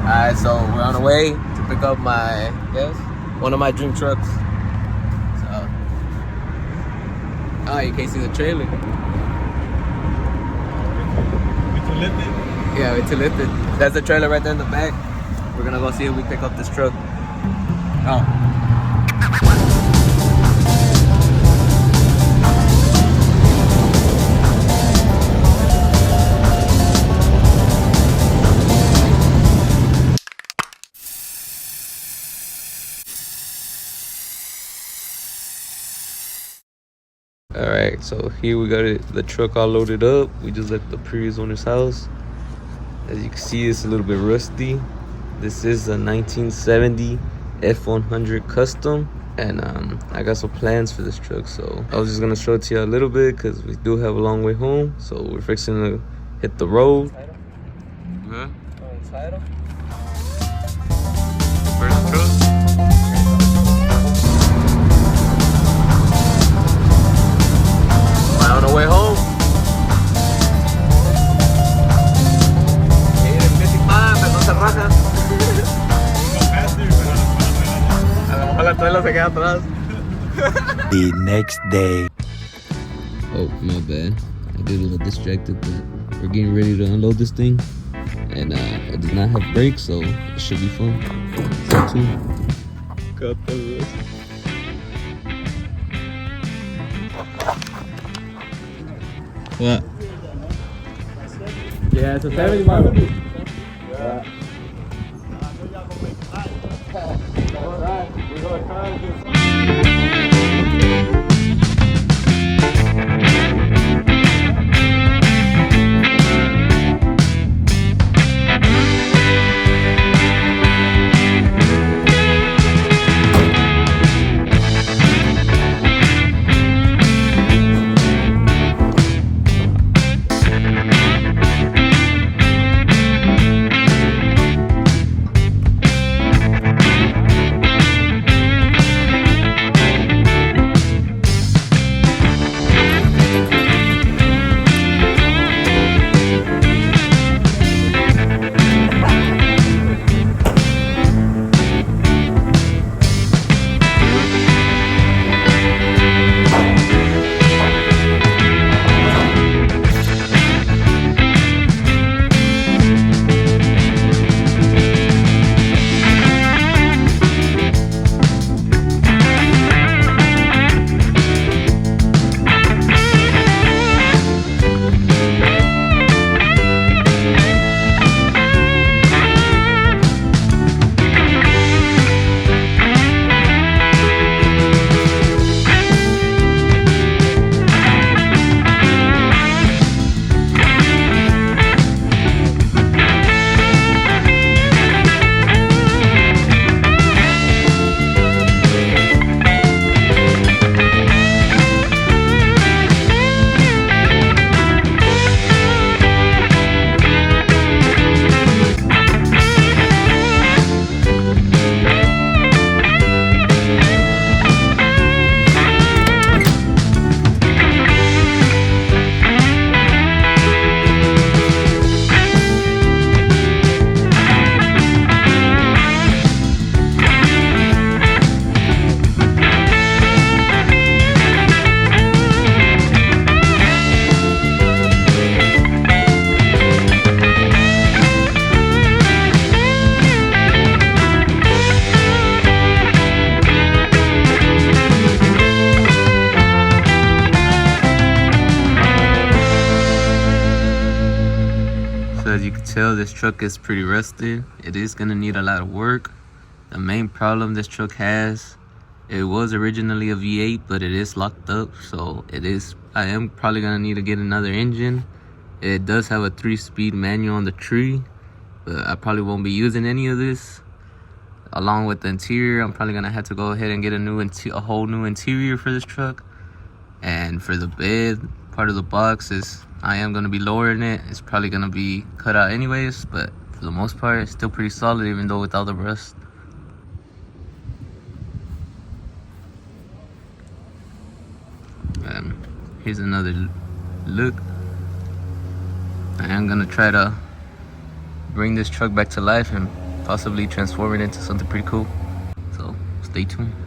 Alright, so we're on the way to pick up one of my dream trucks. So, oh, you can't see the trailer. We too lifted? Yeah, we too lifted. That's the trailer right there in the back. We're gonna go see if we pick up this truck. Oh. Alright, so here we got the truck all loaded up. We just left the previous owner's house. As you can see, it's a little bit rusty. This is a 1970 f100 custom, and I got some plans for this truck, so I was just gonna show it to you a little bit because we do have a long way home. So we're fixing to hit the road. Huh? Where's the truck? On the way home. 55, pero no se raja. A lo mejor la trailer se queda atrás. The next day. Oh, my bad. I get a little distracted, but we're getting ready to unload this thing. And it does not have brakes, so it should be fun. So too. Cut the rest. What? Yeah, it's a 70 model. Yeah. Alright, we're gonna try and get as you can tell, this truck is pretty rusted. It is gonna need a lot of work. The main problem this truck has, it was originally a V8, but it is locked up, so I am probably gonna need to get another engine. It does have a 3-speed manual on the tree, but I probably won't be using any of this. Along with the interior, I'm probably gonna have to go ahead and get a whole new interior for this truck. And for the bed, part of the box I am gonna be lowering it. It's probably gonna be cut out anyways, but for the most part, it's still pretty solid, even though without the rust. Here's another look. I am gonna try to bring this truck back to life and possibly transform it into something pretty cool. So stay tuned.